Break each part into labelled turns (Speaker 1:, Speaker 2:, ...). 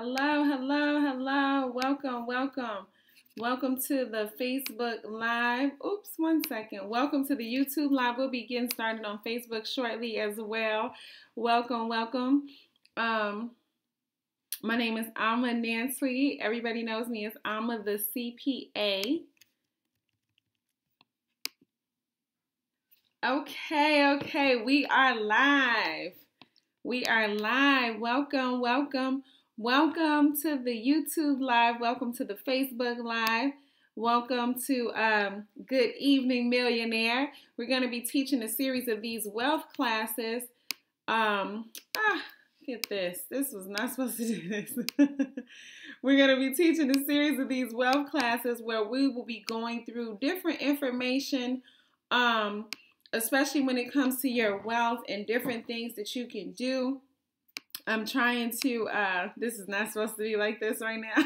Speaker 1: Hello, hello, hello. Welcome, welcome. Welcome to the Facebook Live. Oops, one second. Welcome to the YouTube Live. We'll be getting started on Facebook shortly as well. Welcome, welcome. Um, my name is Alma Nancy. Everybody knows me as Alma the CPA. Okay. We are live. We are live. Welcome, welcome. Welcome to the YouTube Live. Welcome to the Facebook Live. Welcome to Good Evening Millionaire. We're going to be teaching a series of these wealth classes. Get this. This was not supposed to do this. We're going to be teaching a series of these wealth classes where we will be going through different information, especially when it comes to your wealth and different things that you can do. I'm trying to, this is not supposed to be like this right now.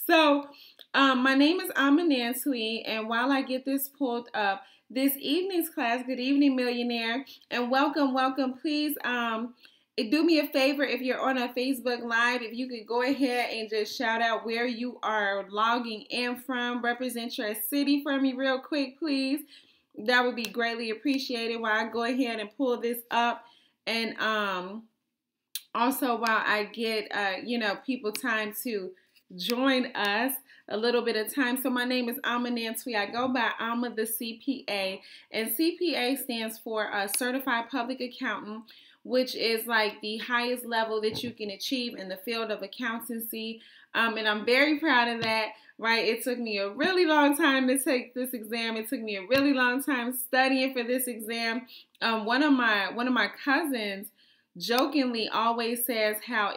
Speaker 1: So, my name is Alma Nancy, and while I get this pulled up, this evening's class, Good Evening Millionaire, and welcome, please, do me a favor if you're on a Facebook Live, if you could go ahead and just shout out where you are logging in from, represent your city for me real quick, please. That would be greatly appreciated while I go ahead and pull this up. And also while I get, people time to join us, a little bit of time. So my name is Alma Nancy. I go by Alma the CPA. And CPA stands for Certified Public Accountant, which is like the highest level that you can achieve in the field of accountancy. And I'm very proud of that, right? It took me a really long time to take this exam. It took me a really long time studying for this exam. One of my cousins jokingly always says how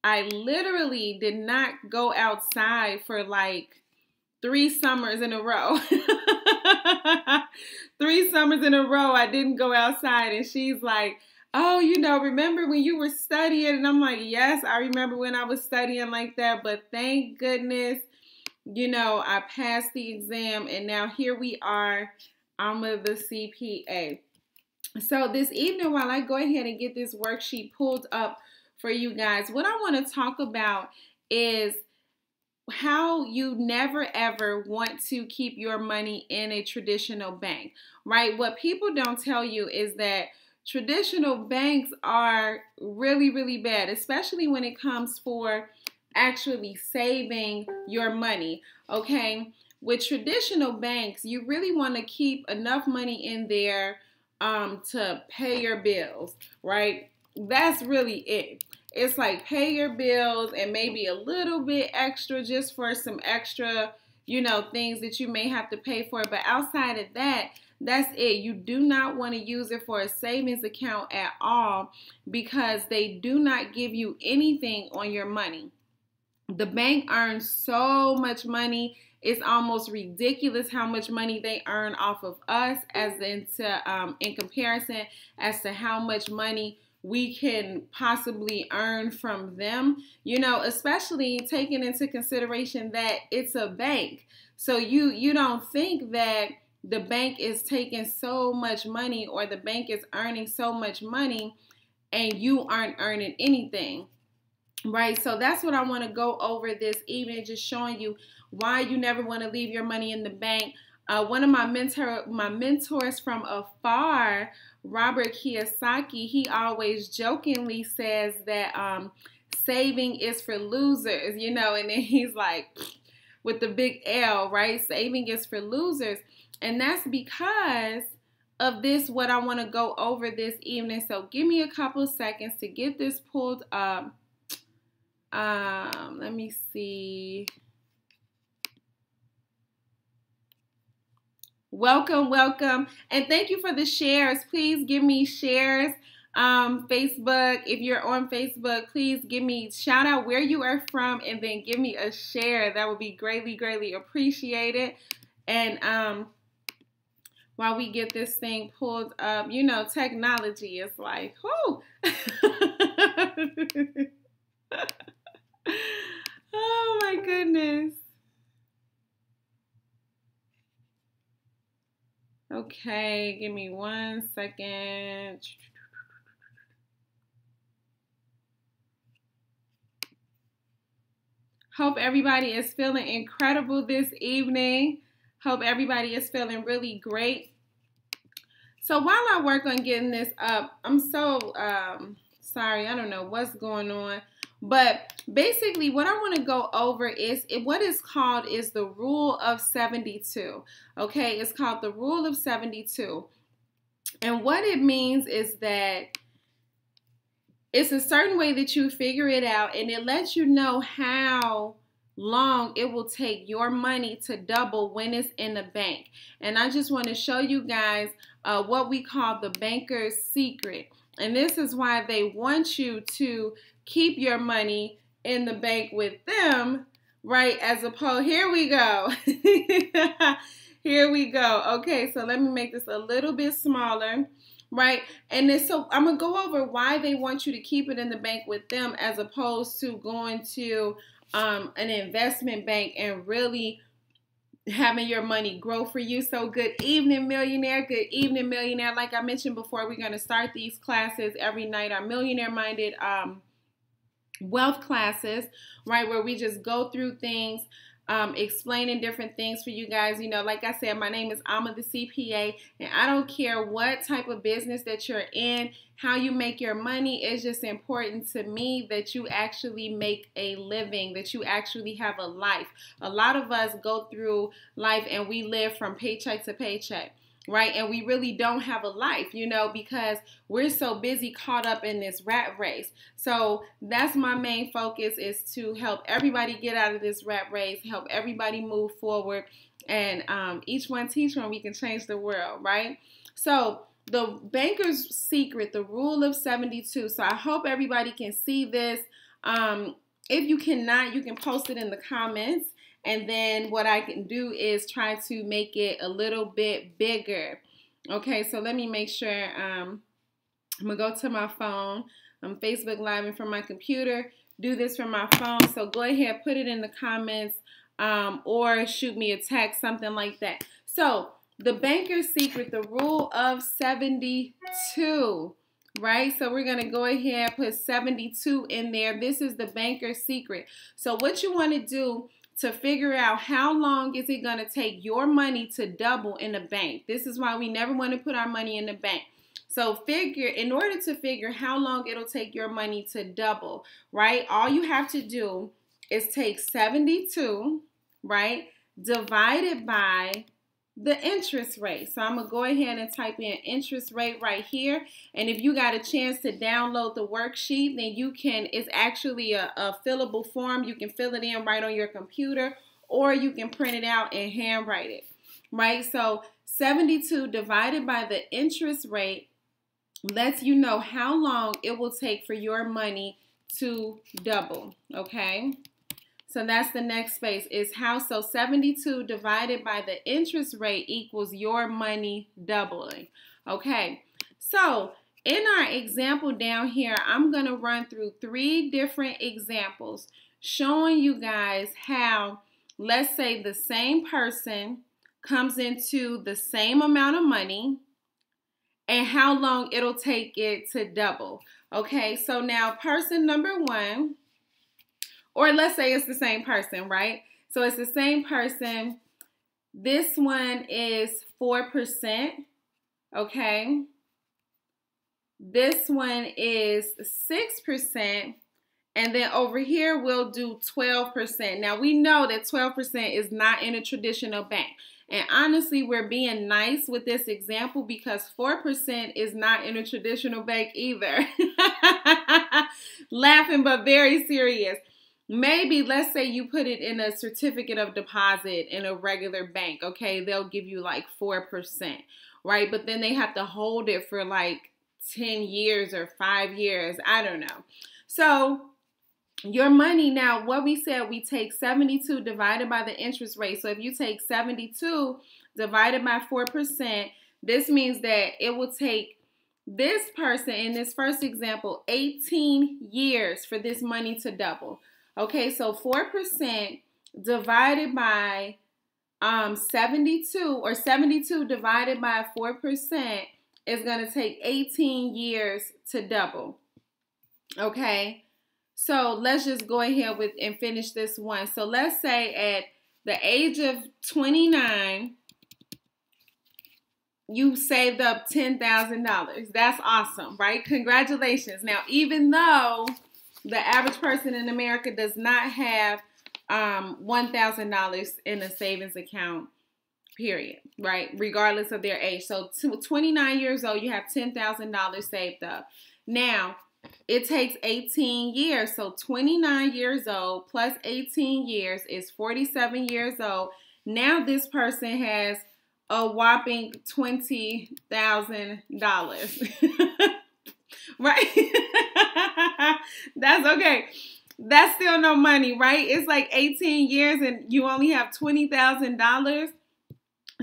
Speaker 1: I literally did not go outside for like 3 summers in a row. 3 summers in a row I didn't go outside, and she's like, oh, remember when you were studying? And I'm like, yes, I remember when I was studying like that, but thank goodness, I passed the exam, and now here we are. I'm the CPA. So this evening, while I go ahead and get this worksheet pulled up for you guys, what I want to talk about is how you never ever want to keep your money in a traditional bank, right? What people don't tell you is that traditional banks are really, really bad, especially when it comes for actually saving your money, okay? With traditional banks, you really want to keep enough money in there to pay your bills, right? That's really it. It's like pay your bills and maybe a little bit extra just for some extra, things that you may have to pay for. But outside of that, that's it. You do not want to use it for a savings account at all because they do not give you anything on your money. The bank earns so much money. It's almost ridiculous how much money they earn off of us in comparison as to how much money we can possibly earn from them, especially taking into consideration that it's a bank. So you don't think that the bank is taking so much money or the bank is earning so much money and you aren't earning anything. Right, so that's what I want to go over this evening, just showing you why you never want to leave your money in the bank. One of my mentors from afar, Robert Kiyosaki, he always jokingly says that saving is for losers, and then he's like, with the big L, right? Saving is for losers, and that's because of this, what I want to go over this evening. So give me a couple seconds to get this pulled up. Let me see. Welcome. And thank you for the shares. Please give me shares. Facebook, if you're on Facebook, please give me shout out where you are from and then give me a share. That would be greatly appreciated. And while we get this thing pulled up, technology is like, whoo. Oh my goodness. Okay, give me 1 second. Hope everybody is feeling incredible this evening. Hope everybody is feeling really great. So while I work on getting this up, I'm so sorry. I don't know what's going on. But basically what I want to go over is what is called is the rule of 72. Okay, it's called the rule of 72. And what it means is that it's a certain way that you figure it out, and it lets you know how long it will take your money to double when it's in the bank. And I just want to show you guys what we call the banker's secret. And this is why they want you to keep your money in the bank with them, right? As opposed, here we go. Here we go. Okay, so let me make this a little bit smaller. Right, and then so I'm gonna go over why they want you to keep it in the bank with them as opposed to going to an investment bank and really having your money grow for you. So good evening, millionaire. Good evening, millionaire. Like I mentioned before, we're gonna start these classes every night. Our millionaire-minded wealth classes, right, where we just go through things. Explaining different things for you guys. You know, like I said, my name is Alma the CPA, and I don't care what type of business that you're in, how you make your money. It's just important to me that you actually make a living, that you actually have a life. A lot of us go through life and we live from paycheck to paycheck. Right? And we really don't have a life, you know, because we're so busy caught up in this rat race. So that's my main focus, is to help everybody get out of this rat race, help everybody move forward, and each one teach one, we can change the world, right? So the banker's secret, the rule of 72. So I hope everybody can see this. If you cannot, you can post it in the comments. And then what I can do is try to make it a little bit bigger. Okay, so let me make sure. I'm going to go to my phone. I'm Facebook Living from my computer. Do this from my phone. So go ahead, put it in the comments or shoot me a text, something like that. So the banker's secret, the rule of 72. Right? So we're going to go ahead and put 72 in there. This is the banker's secret. So what you want to do to figure out how long is it going to take your money to double in the bank. This is why we never want to put our money in the bank. So in order to figure how long it'll take your money to double, right? All you have to do is take 72, right? Divided by the interest rate. So I'm going to go ahead and type in interest rate right here. And if you got a chance to download the worksheet, then you can, it's actually a fillable form. You can fill it in right on your computer, or you can print it out and handwrite it, right? So 72 divided by the interest rate lets you know how long it will take for your money to double, okay? So that's the next space, is how. So 72 divided by the interest rate equals your money doubling. Okay, so in our example down here, I'm going to run through 3 different examples showing you guys how, let's say, the same person comes into the same amount of money and how long it'll take it to double. Okay, so now person number 1, or let's say it's the same person, right? So it's the same person. This one is 4%, okay? This one is 6%. And then over here, we'll do 12%. Now, we know that 12% is not in a traditional bank. And honestly, we're being nice with this example because 4% is not in a traditional bank either. Laughing, but very serious. Maybe, let's say you put it in a certificate of deposit in a regular bank, okay? They'll give you like 4%, right? But then they have to hold it for like 10 years or 5 years. I don't know. So your money now, what we said, we take 72 divided by the interest rate. So if you take 72 divided by 4%, this means that it will take this person in this first example 18 years for this money to double. Okay, so 4% divided by 72, or 72 divided by 4% is going to take 18 years to double. Okay, So let's just go ahead with and finish this one. So let's say at the age of 29, you saved up $10,000. That's awesome, right? Congratulations. Now, even though the average person in America does not have $1,000 in a savings account, period, right? Regardless of their age. So 29 years old, you have $10,000 saved up. Now, it takes 18 years. So 29 years old plus 18 years is 47 years old. Now this person has a whopping $20,000. Right? That's okay. That's still no money, right? It's like 18 years and you only have $20,000.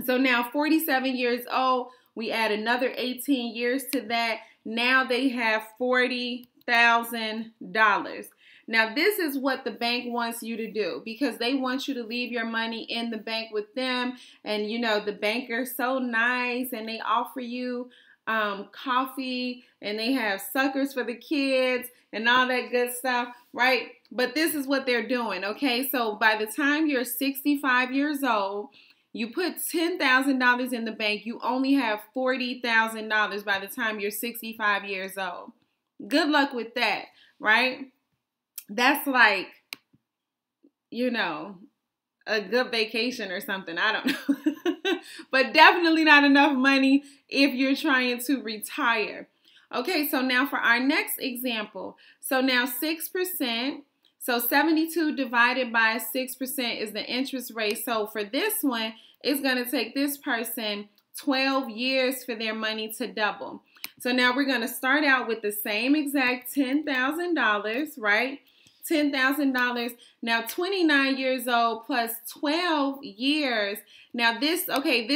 Speaker 1: So now 47 years old, we add another 18 years to that. Now they have $40,000. Now this is what the bank wants you to do, because they want you to leave your money in the bank with them. And you know, the banker's so nice and they offer you coffee and they have suckers for the kids and all that good stuff, right? But this is what they're doing, okay? So by the time you're 65 years old, you put $10,000 in the bank, you only have $40,000 by the time you're 65 years old. Good luck with that, right? That's like, you know, a good vacation or something. I don't know. But definitely not enough money if you're trying to retire. Okay, so now for our next example. So now 6%. So 72 divided by 6% is the interest rate. So for this one, it's going to take this person 12 years for their money to double. So now we're going to start out with the same exact $10,000, right? $10,000. Now 29 years old plus 12 years. Now this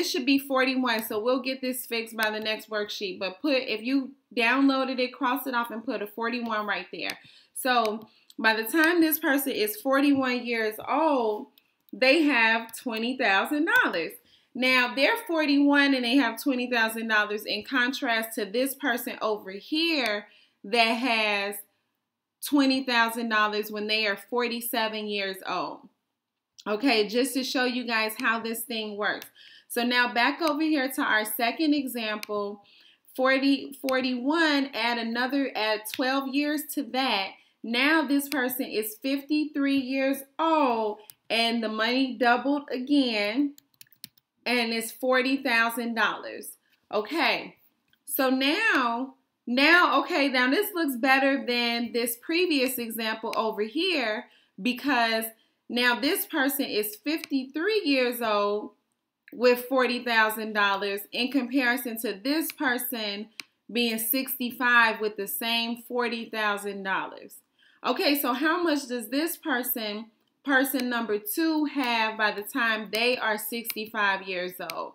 Speaker 1: should be 41. So we'll get this fixed by the next worksheet. But if you downloaded it, cross it off and put a 41 right there. So by the time this person is 41 years old, they have $20,000. Now they're 41 and they have $20,000 in contrast to this person over here that has $20,000 when they are 47 years old. Okay, just to show you guys how this thing works. So now back over here to our second example, 41, add 12 years to that. Now this person is 53 years old and the money doubled again and it's $40,000. Okay, so now this looks better than this previous example over here, because now this person is 53 years old with $40,000 in comparison to this person being 65 with the same $40,000. Okay, so how much does this person number 2 have by the time they are 65 years old?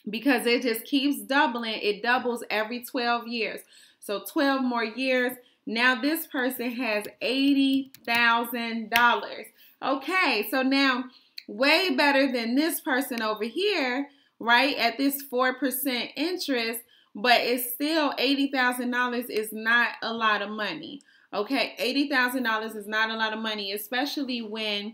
Speaker 1: Because it just keeps doubling. It doubles every 12 years. So 12 more years. Now this person has $80,000. Okay, so now way better than this person over here, right? At this 4% interest, but it's still $80,000 is not a lot of money. Okay, $80,000 is not a lot of money, especially when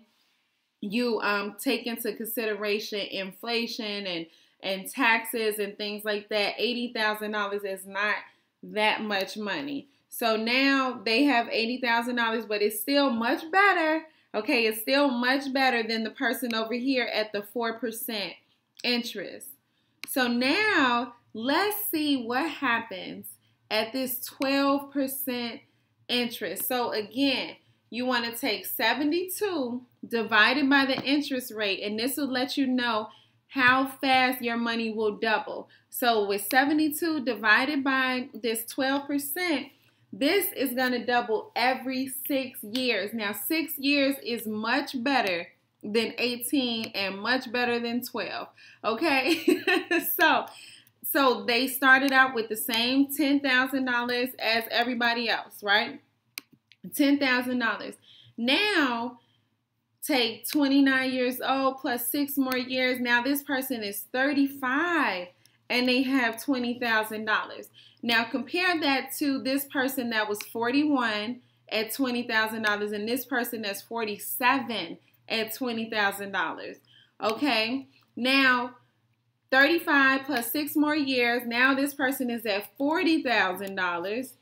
Speaker 1: you take into consideration inflation and taxes and things like that. $80,000 is not that much money. So now they have $80,000, but it's still much better. Okay, it's still much better than the person over here at the 4% interest. So now let's see what happens at this 12% interest. So again, you want to take 72 divided by the interest rate, and this will let you know how fast your money will double. So with 72 divided by this 12%, this is going to double every 6 years. Now 6 years is much better than 18 and much better than 12. Okay, so they started out with the same $10,000 as everybody else, right? $10,000. Now take 29 years old plus 6 more years. Now this person is 35 and they have $20,000. Now compare that to this person that was 41 at $20,000, and this person that's 47 at $20,000. Okay, now 35 plus 6 more years. Now this person is at $40,000.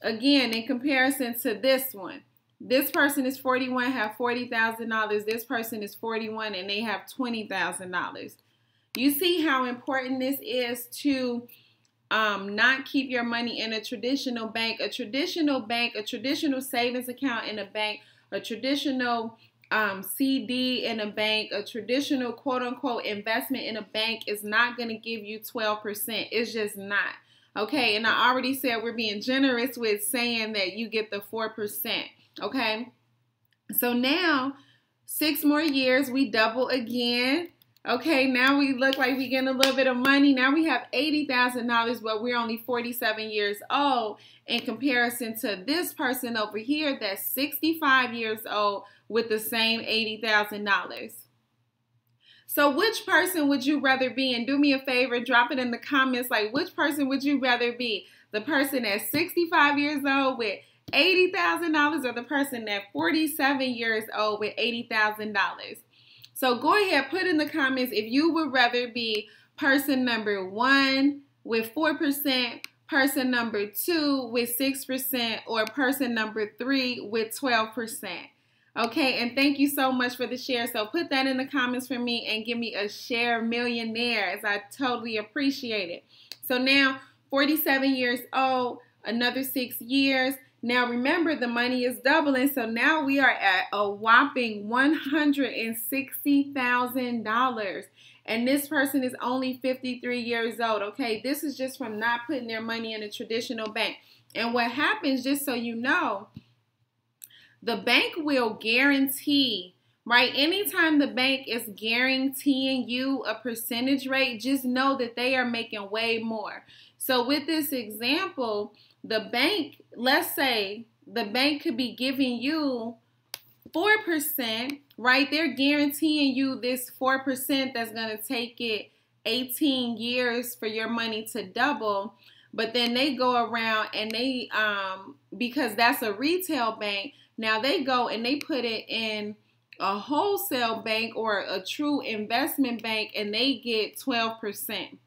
Speaker 1: Again, in comparison to this one. This person is 41, have $40,000. This person is 41 and they have $20,000. You see how important this is to not keep your money in a traditional bank. A traditional savings account in a bank, a traditional CD in a bank, a traditional quote-unquote investment in a bank is not going to give you 12%. It's just not. Okay, and I already said we're being generous with saying that you get the 4%. Okay, so now 6 more years, we double again. Okay, now we look like we're getting a little bit of money. Now we have $80,000, but we're only 47 years old in comparison to this person over here that's 65 years old with the same $80,000. So which person would you rather be? And do me a favor, drop it in the comments, like which person would you rather be? The person that's 65 years old with $80,000 or the person that's 47 years old with $80,000? So go ahead, put in the comments if you would rather be person number 1 with 4%, person number 2 with 6%, or person number 3 with 12%. Okay, and thank you so much for the share. So put that in the comments for me and give me a share millionaire, as I totally appreciate it. So now 47 years old, another 6 years. Now remember, the money is doubling, so now we are at a whopping $160,000. And this person is only 53 years old, okay? This is just from not putting their money in a traditional bank. And what happens, just so you know, the bank will guarantee, right? Anytime the bank is guaranteeing you a percentage rate, just know that they are making way more. So with this example, the bank, let's say the bank could be giving you 4%, right? They're guaranteeing you this 4% that's going to take it 18 years for your money to double. But then they go around and they, because that's a retail bank, now they go and they put it in a wholesale bank or a true investment bank and they get 12%.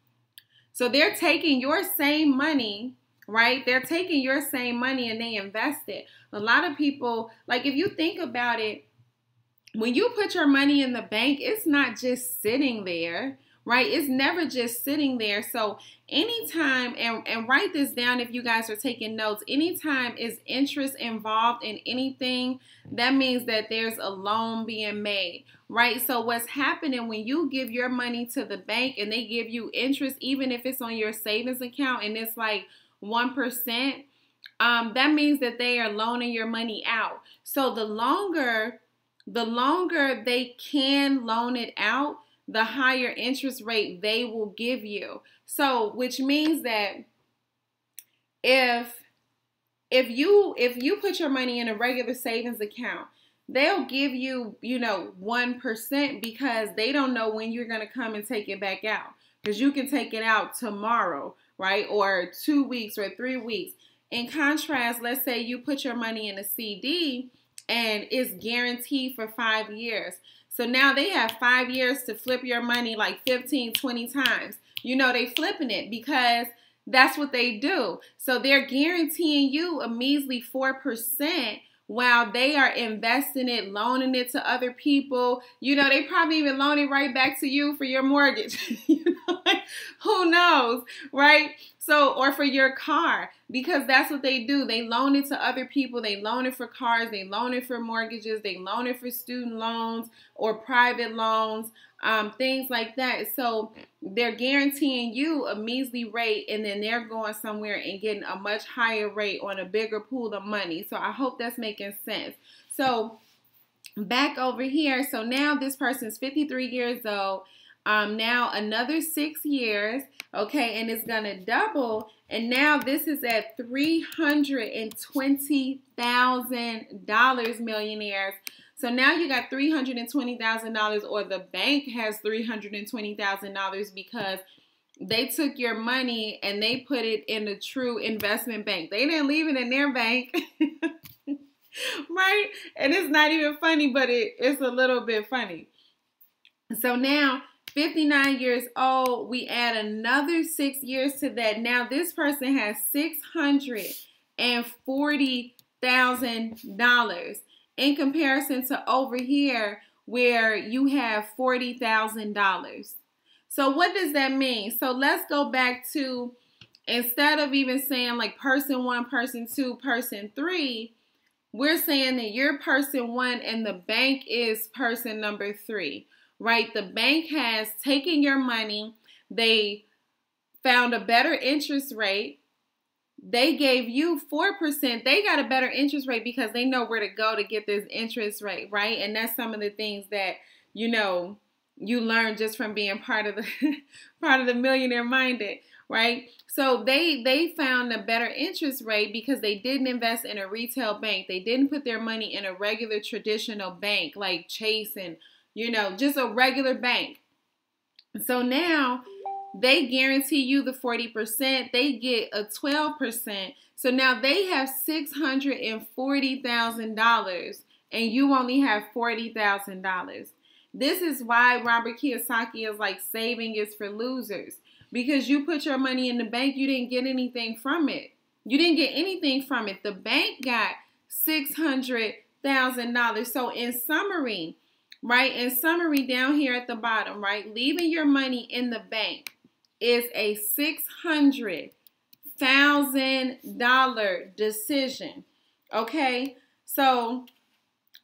Speaker 1: So they're taking your same money, right? They're taking your same money and they invest it. A lot of people, like if you think about it, when you put your money in the bank, it's not just sitting there, right? It's never just sitting there. So anytime, and write this down if you guys are taking notes, anytime is interest involved in anything, that means that there's a loan being made, right? So what's happening when you give your money to the bank and they give you interest, even if it's on your savings account and it's like 1%, that means that they are loaning your money out. So the longer they can loan it out, the higher interest rate they will give you. So, which means that if you put your money in a regular savings account, they'll give you, 1% because they don't know when you're going to come and take it back out. Because you can take it out tomorrow, right? Or 2 weeks or 3 weeks. In contrast, let's say you put your money in a CD and it's guaranteed for 5 years. So now they have 5 years to flip your money like 15, 20 times. They flipping it because that's what they do. So they're guaranteeing you a measly 4% while they are investing it, loaning it to other people. They probably even loan it right back to you for your mortgage. Who knows, right? So, or for your car, because that's what they do. They loan it to other people. They loan it for cars. They loan it for mortgages. They loan it for student loans or private loans, things like that. So they're guaranteeing you a measly rate, and then they're going somewhere and getting a much higher rate on a bigger pool of money. So I hope that's making sense. So back over here. So now this person's 53 years old. Now another 6 years, okay, and it's gonna double, and now this is at $320,000, millionaires. So now you got $320,000, or the bank has $320,000 because they took your money and they put it in a true investment bank. They didn't leave it in their bank. Right? And it's not even funny, but it's a little bit funny. So now, 59 years old, we add another 6 years to that. Now this person has $640,000 in comparison to over here where you have $40,000. So what does that mean? So let's go back to, instead of even saying like person one, person two, person three, we're saying that you're person one and the bank is person number three, right? The bank has taken your money. They found a better interest rate. They gave you 4%. They got a better interest rate because they know where to go to get this interest rate, right? And that's some of the things that, you know, you learn just from being part of the part of the Millionaire Minded, right? So they found a better interest rate because they didn't invest in a retail bank. They didn't put their money in a regular traditional bank like Chase and, you know, just a regular bank. So now they guarantee you the 40%. They get a 12%. So now they have $640,000 and you only have $40,000. This is why Robert Kiyosaki is like saving is for losers. Because you put your money in the bank, you didn't get anything from it. You didn't get anything from it. The bank got $600,000. So in summary, right? In summary down here at the bottom, right? Leaving your money in the bank is a $600,000 decision. Okay? So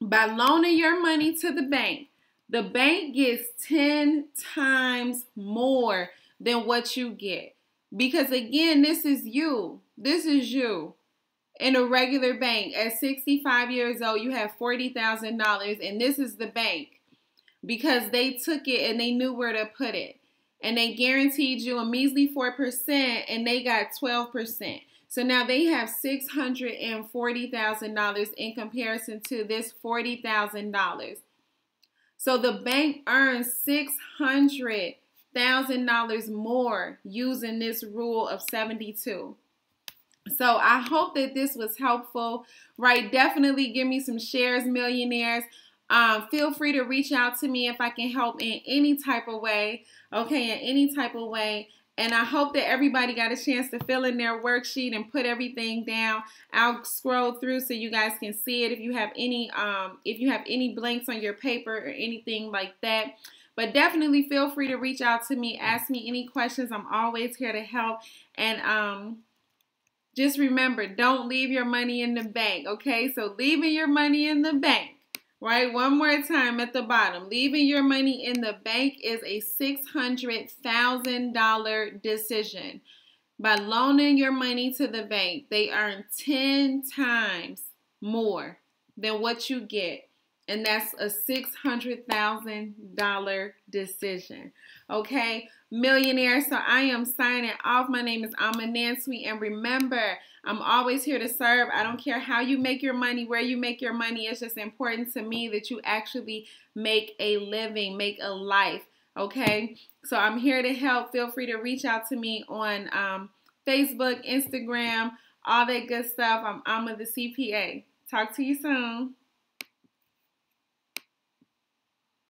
Speaker 1: by loaning your money to the bank gets 10 times more than what you get. Because again, this is you. This is you. In a regular bank, at 65 years old, you have $40,000, and this is the bank. Because they took it and they knew where to put it. And they guaranteed you a measly 4%, and they got 12%. So now they have $640,000 in comparison to this $40,000. So the bank earns $600,000 more using this rule of 72. So I hope that this was helpful, right? Definitely give me some shares, millionaires. Feel free to reach out to me if I can help in any type of way, okay, in any type of way. And I hope that everybody got a chance to fill in their worksheet and put everything down. I'll scroll through so you guys can see it if you have any blanks on your paper or anything like that. But definitely feel free to reach out to me, ask me any questions. I'm always here to help. And just remember, don't leave your money in the bank, okay? So leaving your money in the bank, right? One more time at the bottom. Leaving your money in the bank is a $600,000 decision. By loaning your money to the bank, they earn 10 times more than what you get. And that's a $600,000 decision. Okay, millionaire. So I am signing off. My name is Alma Nansui. And remember, I'm always here to serve. I don't care how you make your money, where you make your money. It's just important to me that you actually make a living, make a life. Okay, so I'm here to help. Feel free to reach out to me on Facebook, Instagram, all that good stuff. I'm Alma the CPA. Talk to you soon.